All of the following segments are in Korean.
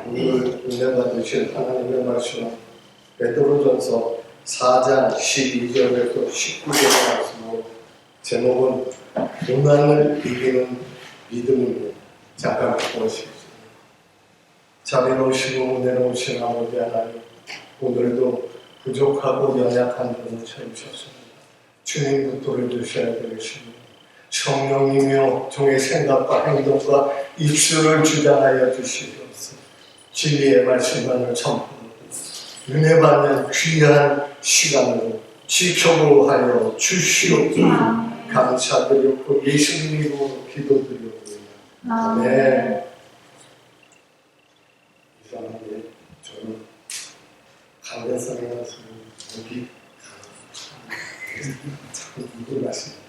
오늘 은혜 받으실 하나님의 말씀은 베드로전서 4장 12절에서 19절의 말씀으로 제목은 고난을 이기는 믿음입니다. 잠깐 보시겠습니다. 자비로우시고 은혜로우신 아버지 하나님, 오늘도 부족하고 연약한 분을 채우셨습니다. 주님 붙들어주셔야 되겠습니다. 성령이며 종의 생각과 행동과 입술을 주장하여 주시옵소서. 진리의 말씀만을 선포하고 은혜 받는 귀한 시간으로 지켜보하여 주시옵소서. 감사드리고 예수님 이름으로 기도드리옵니다. 아멘. 이상하게 저는 강대상이라서 여기 자꾸 이걸 마십니다.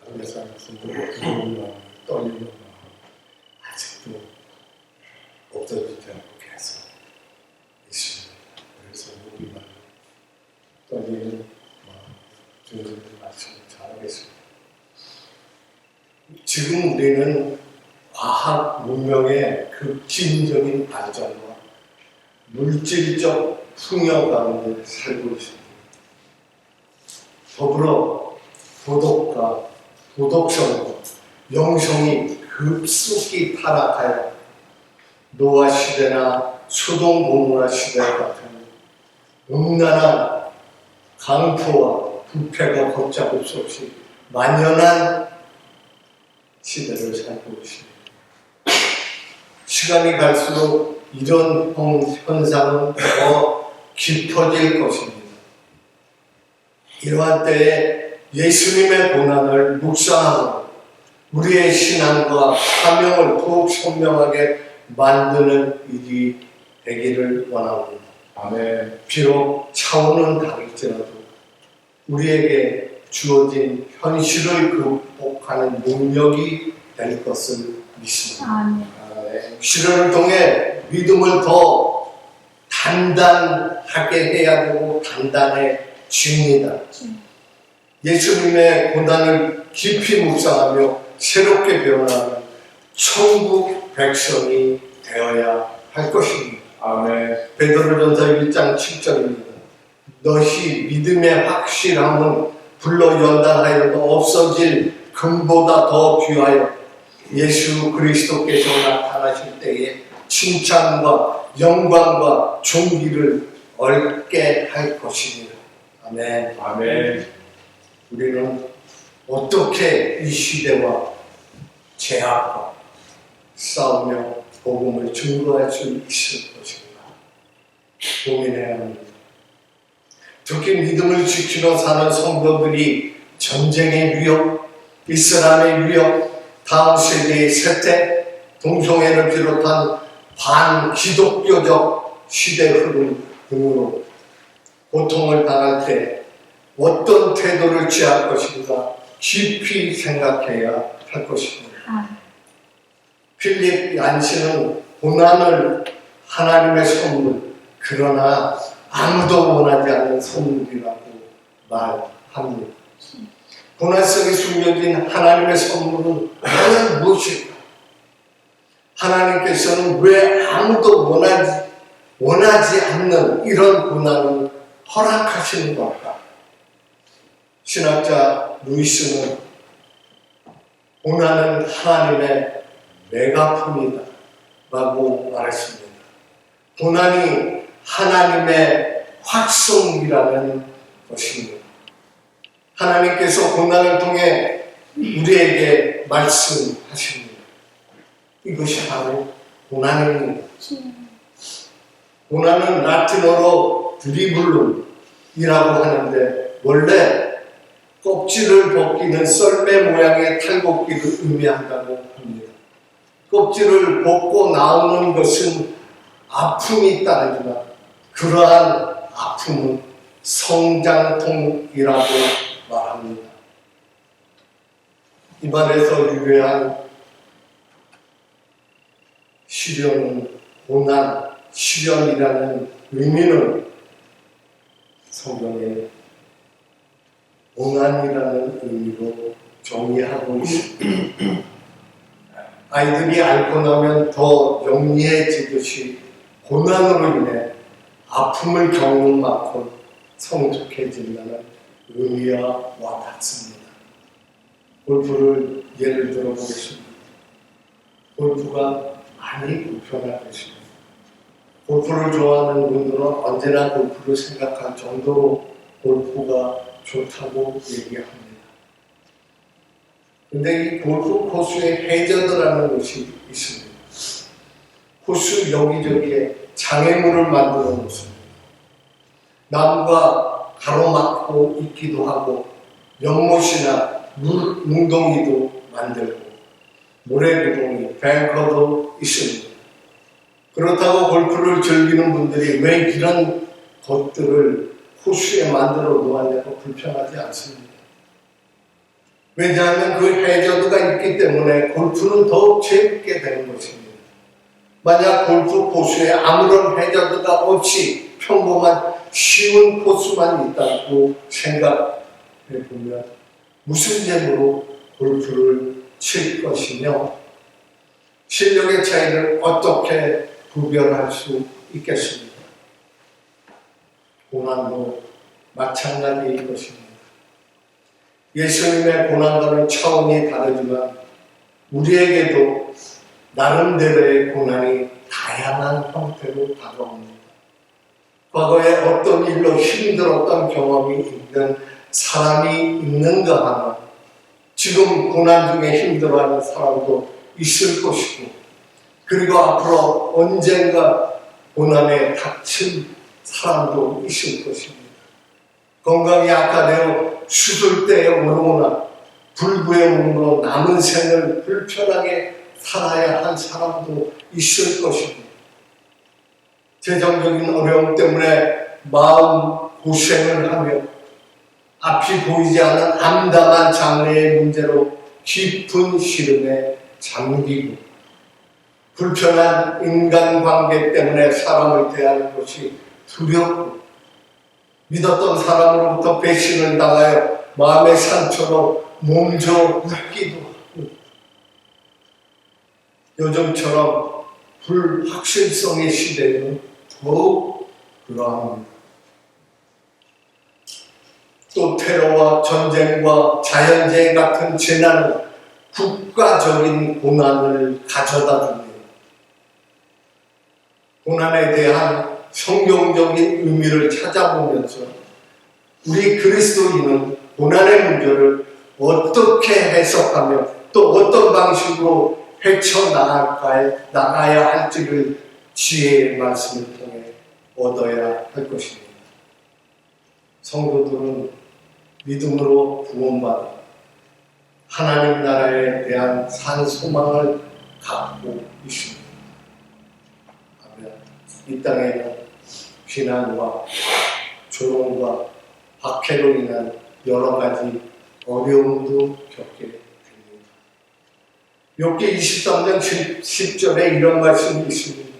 강대상에서 떨리는 마음 아직도 없어지지 않고 계속 있습니다. 그래서 우리만 떨리는 마음 주님의 말씀을 잘하겠습니다. 지금 우리는 과학 문명의 급진적인 발전과 물질적 풍요 가운데 살고 있습니다. 더불어 도덕과 도덕성과 영성이 급속히 타락하여 노아 시대나 소돔 고모라 시대 같은 음란한 강포와 부패가 걷잡을 수 없이 만연한 시대를 살고 있습니다. 시간이 갈수록 이런 현상은 더 깊어질 것입니다. 이러한 때에 예수님의 고난을 묵상하고 우리의 신앙과 사명을 더욱 선명하게 만드는 일이 되기를 원합니다. 아멘. 비록 차원은 다를지라도 우리에게 주어진 현실을 극복하는 능력이 될 것을 믿습니다. 아멘. 시련을 통해 믿음을 더 단단하게 해야 되고 단단해집니다. 예수님의 고난을 깊이 묵상하며 새롭게 변화하는 천국 백성이 되어야 할 것입니다. 아멘. 베드로전서 1장 7절입니다. 너희 믿음의 확실함은 불러 연단하여도 없어질 금보다 더 귀하여 예수 그리스도께서 나타나실 때에 칭찬과 영광과 존귀를 얻게 할 것입니다. 아멘. 아멘. 우리는 어떻게 이 시대와 제약과 싸우며 복음을 증거할 수 있을 것인가 고민해야 합니다. 특히 믿음을 지키며 사는 성도들이 전쟁의 위협, 이슬람의 위협, 다음 세대의 세태, 동성애를 비롯한 반기독교적 시대 흐름 등으로 고통을 당할 때 어떤 태도를 취할 것인가 깊이 생각해야 할 것입니다. 필립 얀시는 고난을 하나님의 선물, 그러나 아무도 원하지 않는 선물이라고 말합니다. 고난 속에 숨겨진 하나님의 선물은 과연 무엇일까? 하나님께서는 왜 아무도 원하지 않는 이런 고난을 허락하시는 걸까? 신학자 루이스는 고난은 하나님의 메가폰이다 라고 말했습니다. 고난이 하나님의 확성이라는 것입니다. 하나님께서 고난을 통해 우리에게 말씀하십니다. 이것이 바로 고난입니다. 고난은 라틴어로 드리블룸이라고 하는데 원래 껍질을 벗기는 썰매 모양의 탈곡기를 의미한다고 합니다. 껍질을 벗고 나오는 것은 아픔이 따르지만 그러한 아픔은 성장통이라고 말합니다. 이 말에서 유래한 시련은 고난, 시련이라는 의미는 성경에 고난이라는 의미로 정리하고 있습니다. 아이들이 앓고 나면 더 영리해지듯이 고난으로 인해 아픔을 겪는 만큼 성숙해진다는 의미와 같습니다. 골프를 예를 들어 보겠습니다. 골프가 많이 불편할 것입니다. 골프를 좋아하는 분들은 언제나 골프를 생각할 정도로 골프가 좋다고 얘기합니다. 근데 이 골프 코스에 해저드라는 것이 있습니다. 코스 여기저기에 장애물을 만들어 놓습니다. 나무가 가로막고 있기도 하고 연못이나 웅덩이도 만들고 모래구덩이, 뱅커도 있습니다. 그렇다고 골프를 즐기는 분들이 왜 이런 것들을 코스에 만들어 놓았냐고 불편하지 않습니다. 왜냐하면 그 해저드가 있기 때문에 골프는 더욱 재밌게 되는 것입니다. 만약 골프 코스에 아무런 해저드가 없이 평범한 쉬운 코스만 있다고 생각해 보면 무슨 재미로 골프를 칠 것이며 실력의 차이를 어떻게 구별할 수 있겠습니까? 고난도 마찬가지일 것입니다. 예수님의 고난과는 차원이 다르지만 우리에게도 나름대로의 고난이 다양한 형태로 다가옵니다. 과거에 어떤 일로 힘들었던 경험이 있는 사람이 있는가 하면 지금 고난 중에 힘들어하는 사람도 있을 것이고 그리고 앞으로 언젠가 고난에 닥칠 사람도 있을 것입니다. 건강이 악화되어 수술대에 오르거나 불구형으로 남은 생을 불편하게 살아야 한 사람도 있을 것입니다. 재정적인 어려움 때문에 마음 고생을 하며 앞이 보이지 않는 암담한 장래의 문제로 깊은 시름에 잠기고 불편한 인간관계 때문에 사람을 대하는 것이 두렵고 믿었던 사람으로부터 배신을 당하여 마음의 상처로 몸져 눕기도 하고 요즘처럼 불확실성의 시대에는 더욱 그러합니다. 또 테러와 전쟁과 자연재해 같은 재난은 국가적인 고난을 가져다 줍니다. 고난에 대한 성경적인 의미를 찾아보면서 우리 그리스도인은 고난의 문제를 어떻게 해석하며 또 어떤 방식으로 헤쳐나가야 할지를 지혜의 말씀을 통해 얻어야 할 것입니다. 성도들은 믿음으로 구원받아 하나님 나라에 대한 산 소망을 갖고 있습니다. 이 땅에는 비난과 조롱과 박해로 인한 여러 가지 어려움도 겪게 됩니다. 욥기 23장 10절에 이런 말씀이 있습니다.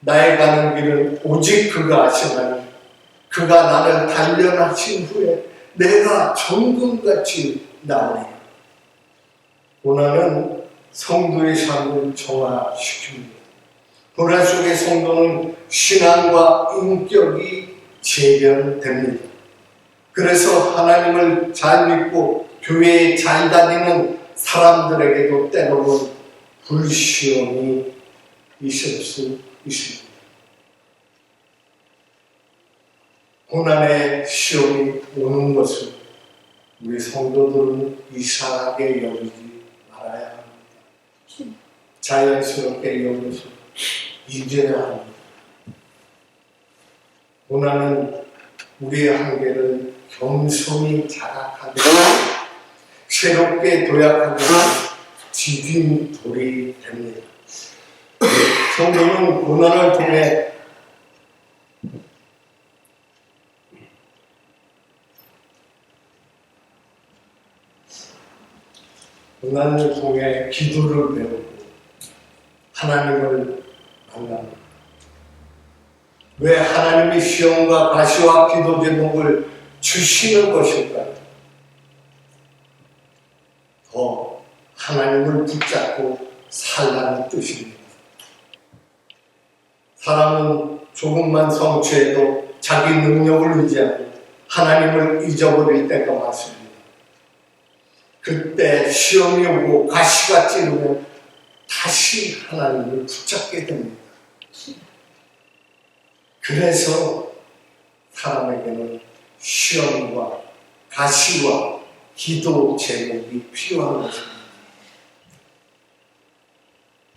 나의 가는 길은 오직 그가 아시나니 그가 나를 단련하신 후에 내가 정금같이 나오리라. 고난은 성도의 삶을 정화시킵니다. 고난 속의 성도는 신앙과 인격이 재변됩니다. 그래서 하나님을 잘 믿고 교회에 잘 다니는 사람들에게도 때로는 불시험이 있을 수 있습니다. 고난의 시험이 오는 것을 우리 성도들은 이상하게 여기지 말아야 합니다. 자연스럽게 여기서 잊어야 합니다. 고난은 우리의 한계를 겸손히 자각하게 새롭게 도약하게 디딤돌이 됩니다. 성도는 고난을 통해 기도를 배우고 하나님을 만납니다. 왜 하나님이 시험과 가시와 기도 제목을 주시는 것일까요? 더 하나님을 붙잡고 살라는 뜻입니다. 사람은 조금만 성취해도 자기 능력을 의지하고 하나님을 잊어버릴 때가 많습니다. 그때 시험이 오고 가시가 찌르면 다시 하나님을 붙잡게 됩니다. 그래서 사람에게는 시험과 가시와 기도 제목이 필요한 것입니다.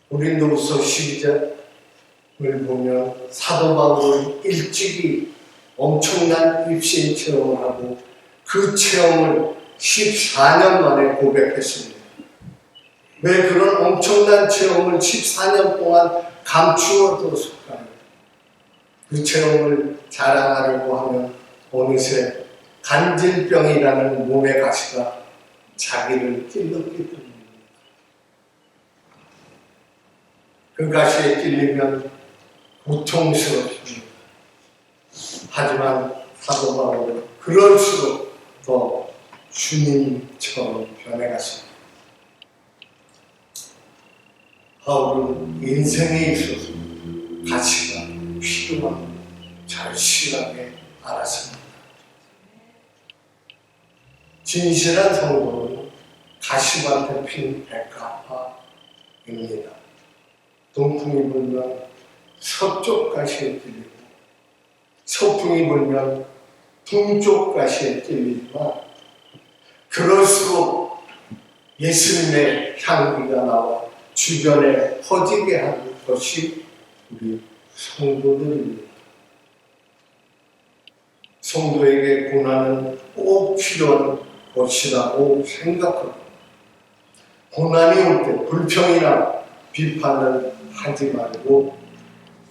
고린도후서 12장을 보면 사도 바울은 일찍이 엄청난 입신 체험을 하고 그 체험을 14년 만에 고백했습니다. 왜 그런 엄청난 체험을 14년 동안 감추어 뒀을까요? 그 체험을 자랑하려고 하면 어느새 간질병이라는 몸의 가시가 자기를 찔렀기 때문입니다. 그 가시에 찔리면 고통스럽습니다. 하지만 사도 바울은 그럴수록 더 주님처럼 변해갔습니다. 바울은 인생에 있어서 가치가 필요한 절실하게 알았습니다. 진실한 성도는 가시밭에 핀 백합화입니다. 동풍이 불면 서쪽 가시에 찔리고 서풍이 불면 동쪽 가시에 찔리지만 그럴수록 예수님의 향기가 나와 주변에 퍼지게 하는 것이 우리 성도들입니다. 성도에게 고난은 꼭 필요한 것이라고 생각하고 고난이 올 때 불평이나 비판을 하지 말고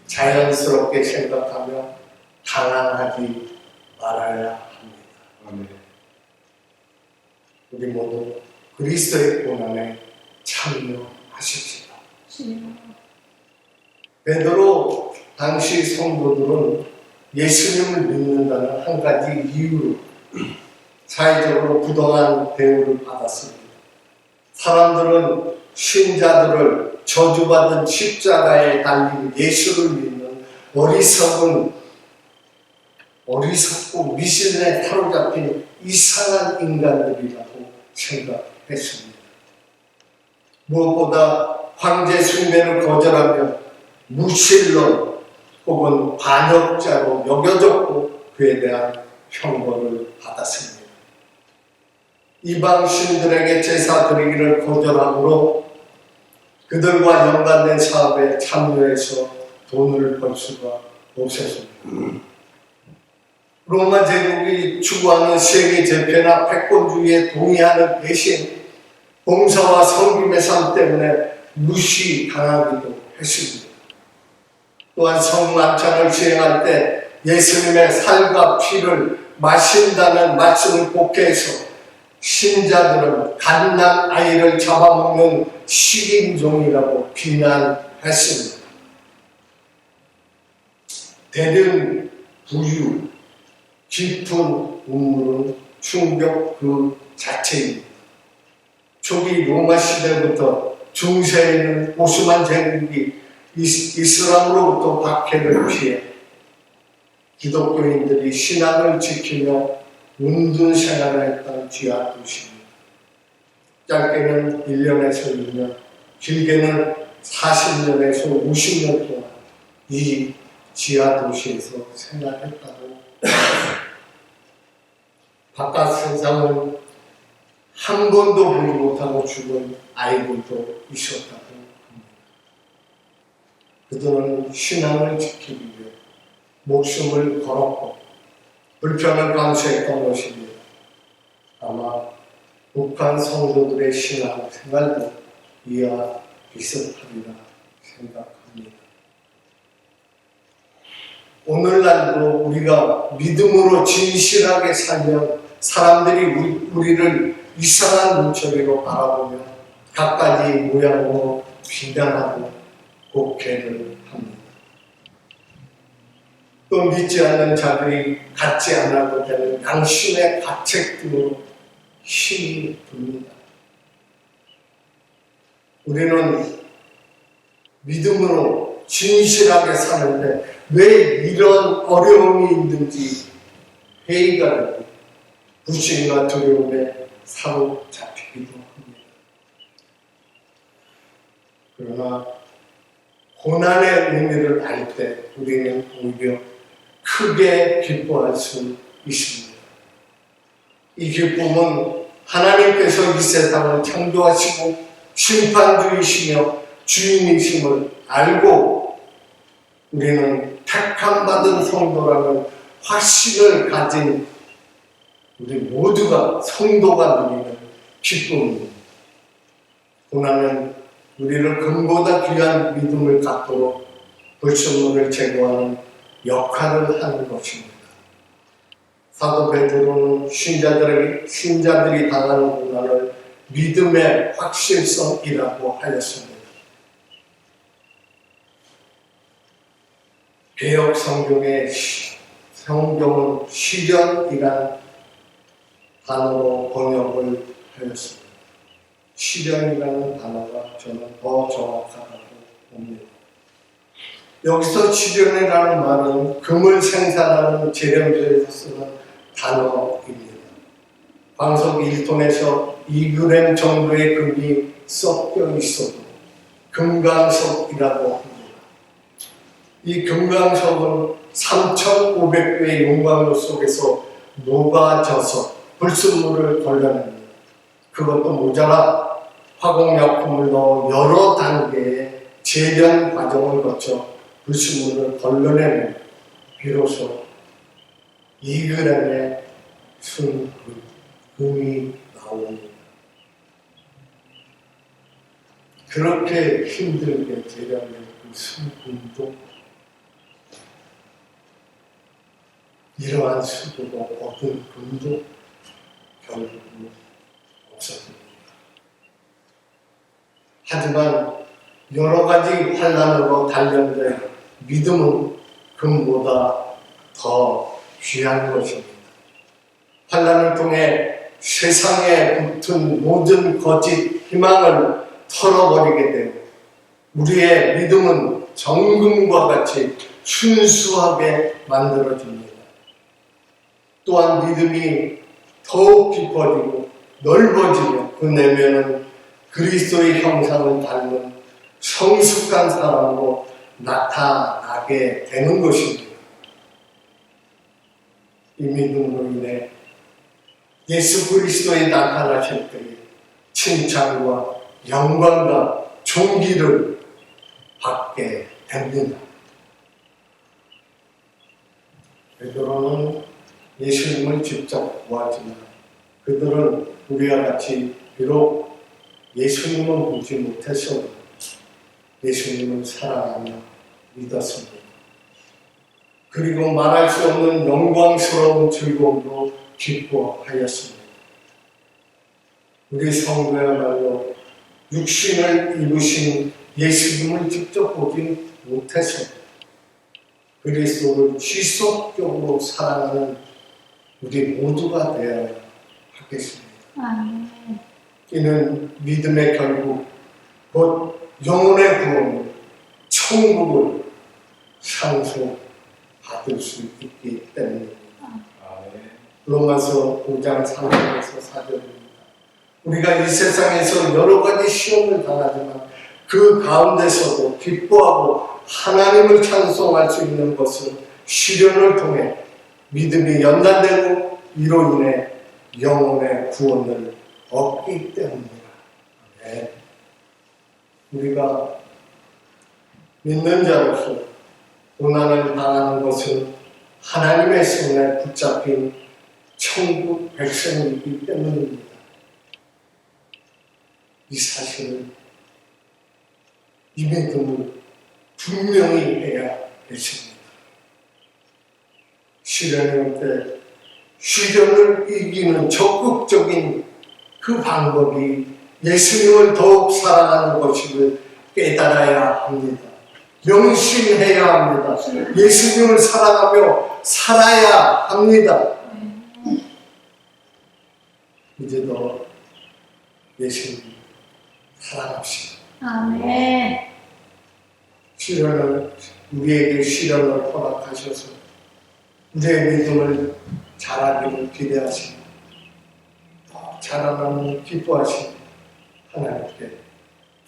자연스럽게 생각하며 당황하지 말아야 합니다. 우리 모두 그리스도의 고난에 참여하십시다. 베드로 당시 성도들은 예수님을 믿는다는 한 가지 이유로 사회적으로 부당한 대우를 받았습니다. 사람들은 신자들을 저주받은 십자가에 달린 예수를 믿는 어리석고 미신에 사로잡힌 이상한 인간들이라고 생각했습니다. 무엇보다 황제 숭배를 거절하며 무신론 혹은 반역자로 여겨졌고 그에 대한 형벌을 받았습니다. 이방 신들에게 제사 드리기를 거절함으로 그들과 연관된 사업에 참여해서 돈을 벌 수가 없었습니다. 로마 제국이 추구하는 세계 재패나 패권주의에 동의하는 대신 봉사와 섬김의 삶 때문에 무시당하기도 했습니다. 또한 성만찬을 시행할 때 예수님의 살과 피를 마신다는 말씀을 복해해서 신자들은 갓난 아이를 잡아먹는 식인종이라고 비난했습니다. 대등 부유, 깊은 운물은 충격 그 자체입니다. 초기 로마 시대부터 중세에 있는 오스만 제국이 이슬람으로부터 박해를 피해 기독교인들이 신앙을 지키며 운둔 생활을 했던 지하 도시입니다. 짧게는 1년에서 2년, 길게는 40년에서 50년 동안 이 지하 도시에서 생활했다고 바깥 세상은 한 번도 보지 못하고 죽은 아이들도 있었다고 합니다. 그들은 신앙을 지키기 위해 목숨을 걸었고 불편을 감수했던 것입니다. 아마 북한 성도들의 신앙 생활도 이와 비슷하리라 생각합니다. 오늘날도 우리가 믿음으로 진실하게 살면 사람들이 우리를 이상한 눈초리로 바라보며 갖가지 모양으로 비난하고 곡해를 합니다. 또 믿지 않는 자들이 갖지 않아도 되는 양심의 가책 등으로 힘이 듭니다. 우리는 믿음으로 진실하게 사는데 왜 이런 어려움이 있는지 회의가 되고 불신과 두려움에 사로잡히기도 합니다. 그러나 고난의 의미를 알 때 우리는 오히려 크게 기뻐할 수 있습니다. 이 기쁨은 하나님께서 이 세상을 창조하시고 심판주이시며 주인이심을 알고 우리는 택함받은 성도라는 확신을 가진 우리 모두가 성도가 누리는 기쁨입니다. 고난은 우리를 금보다 귀한 믿음을 갖도록 불순물을 제거하는 역할을 하는 것입니다. 사도 베드로는 신자들이 당하는 고난을 믿음의 확실성이라고 하였습니다. 개역 성경은 시련이란 단어로 번역을 하였습니다. 시련이라는 단어가 저는 더 정확하다고 봅니다. 여기서 시련이라는 말은 금을 생산하는 재련소에서 쓰는 단어입니다. 광석 1톤에서 2g 정도의 금이 섞여 있어도 금강석이라고 합니다. 이 금강석은 3,500배의 용광로 속에서 녹아져서 불순물을 걸러냅니다. 그것도 모자라 화공약품을 넣어 여러 단계의 재련 과정을 거쳐 불순물을 걸러내면 비로소 2g의 순금이 나옵니다. 그렇게 힘들게 재련된 그 순금도 이러한 수고가 얻은 금도 결국은 없었습니다. 하지만 여러 가지 환난으로 단련된 믿음은 금보다 더 귀한 것입니다. 환난을 통해 세상에 붙은 모든 거짓 희망을 털어버리게 되고 우리의 믿음은 정금과 같이 순수하게 만들어집니다. 또한 믿음이 더욱 깊어지고 넓어지며 그 내면은 그리스도의 형상을 닮은 성숙한 사람으로 나타나게 되는 것입니다. 이 믿음으로 인해 예수 그리스도에 나타나실 때에 칭찬과 영광과 존귀를 받게 됩니다. 베드로는 예수님을 직접 보았지만 그들은 우리와 같이 비록 예수님은 보지 못했어도 예수님을 사랑하며 믿었습니다. 그리고 말할 수 없는 영광스러운 즐거움으로 기뻐하였습니다. 우리 성도야말로 육신을 입으신 예수님을 직접 보지 못해서 그리스도를 지속적으로 사랑하는 우리 모두가 되어야 하겠습니다. 이는 믿음의 결국 곧 영혼의 구원, 천국을 상속받을 수 있기 때문입니다. 로마서 5장 3절에서 4절입니다. 우리가 이 세상에서 여러 가지 시험을 당하지만 그 가운데서도 기뻐하고 하나님을 찬송할 수 있는 것은 시련을 통해 믿음이 연단되고 이로 인해 영혼의 구원을 얻기 때문입니다. 네. 우리가 믿는 자로서 고난을 당하는 것은 하나님의 손에 붙잡힌 천국 백성이기 때문입니다. 이 사실을 이 믿음을 분명히 해야 되십니다. 시련이 올 때 시련을 이기는 적극적인 그 방법이 예수님을 더욱 사랑하는 것임을 깨달아야 합니다. 명심해야 합니다. 예수님을 사랑하며 살아야 합니다. 이제 더 예수님 사랑합시다. 아멘. 우리에게 시련을 허락하셔서 내 믿음을 자라기를 기대하시고 자라나는 기뻐하시는 하나님께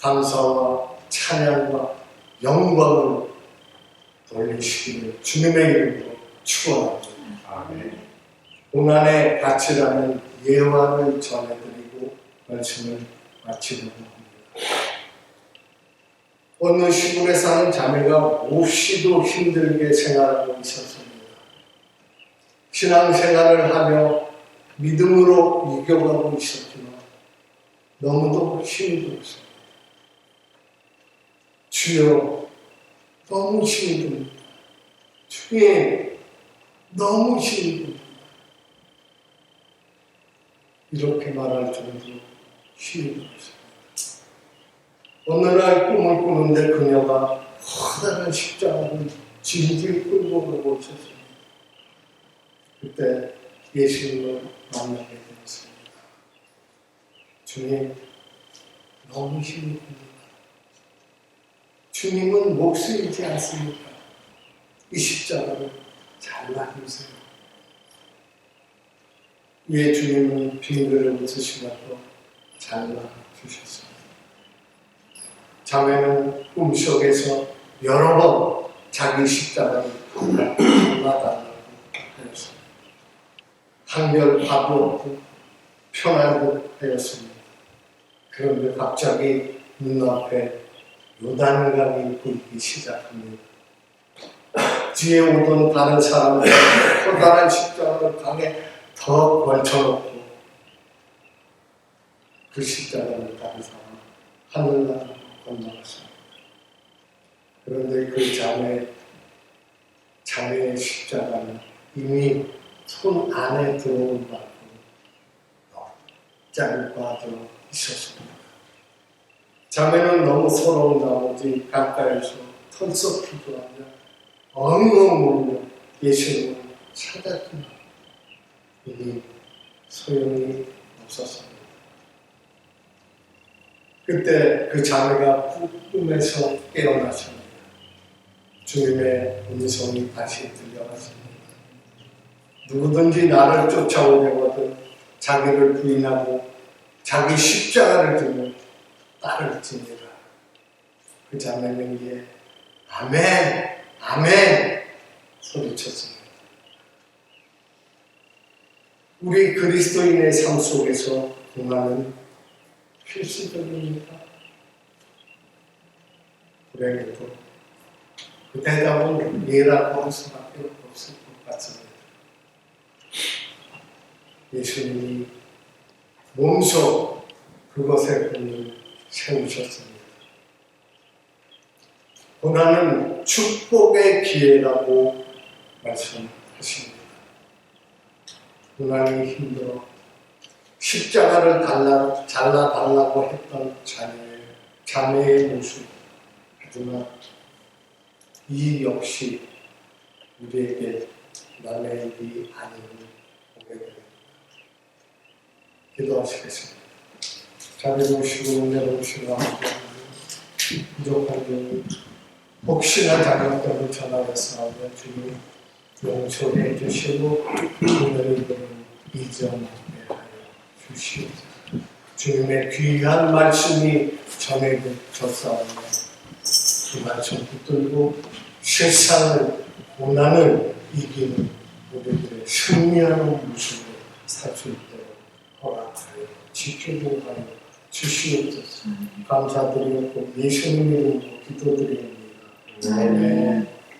감사와 찬양과 영광을 돌리시기를 주님의 이름으로 축원합니다. 아멘. 고난의 가치라는 예화를 전해드리고 말씀을 마치려고 합니다. 어느 시골에 사는 자매가 몹시도 힘들게 생활하고 있었습니다. 신앙생활을 하며 믿음으로 이겨가고 있었지만 너무도 힘이 들었습니다. 주여, 너무 힘이 듭니다. 주님, 너무 힘이 듭니다. 이렇게 말할 정도로 힘이 들었습니다. 어느 날 꿈을 꾸는데 그녀가 커다란 십자가를 질질 끌고 가고 있었습니다. 그때 예수님을 만나게 되었습니다. 주님, 너무 힘이 듭니다. 주님은 목숨이지 않습니까? 이 십자가를 잘라주세요. 예, 주님은 빙그레 웃으시면서 잘라주셨습니다. 자매는 꿈속에서 여러 번 자기 십자가를 잘라달라고 하였습니다. 한결 밥이 없고 편한 듯 하였습니다. 그런데 갑자기 눈앞에 요단강이 보이기 시작합니다. 뒤에 오던 다른 사람들 커다란 십자가를 강에 더 걸쳐놓고 그 십자가를 다른 사람 하늘나라로 건너갔습니다. 그런데 그 자매의 십자가는 이미 손 안에 들어온 만큼 짧아져 있었습니다. 자매는 너무 서러운 나머지 가까이서 털썩 기도하며 엉엉 울며 예수님을 찾았지만 이미 소용이 없었습니다. 그때 그 자매가 꿈에서 깨어났습니다. 주님의 음성이 다시 들려왔습니다. 누구든지 나를 쫓아오려거든 자기를 부인하고 자기 십자가를 들고 나를 지니라. 그 자매는 이제 아멘, 아멘 소리쳤습니다. 우리 그리스도인의 삶 속에서 고난은 필수적입니까? 그래도 그 대답은 예라고 할 수밖에 없을 것 같습니다. 예수님이 몸소 그것에 본을 세우셨습니다. 고난은 축복의 기회라고 말씀하십니다. 고난이 힘들어 십자가를 잘라달라고 했던 자매의 모습. 하지만 이 역시 우리에게 남의 일이 아님을 보게 됩니다. 기도하시겠습니다. 자비를 오시고 은혜를 오시고 부족한 점 혹시나 잘못됨을 전하였사오며 주님 용서해 주시고 오늘의 이름을 잊어먹게 하여 주시옵소서. 주님의 귀한 말씀이 전해졌사오며 그 말씀 붙들고 세상을 고난을 이기는 우리들의 승리하는 모습을 살 수 있도록 허락하여 지켜보하여 주시옵소서. 감사드리고 예수님 이름으로 기도드립니다. 아멘.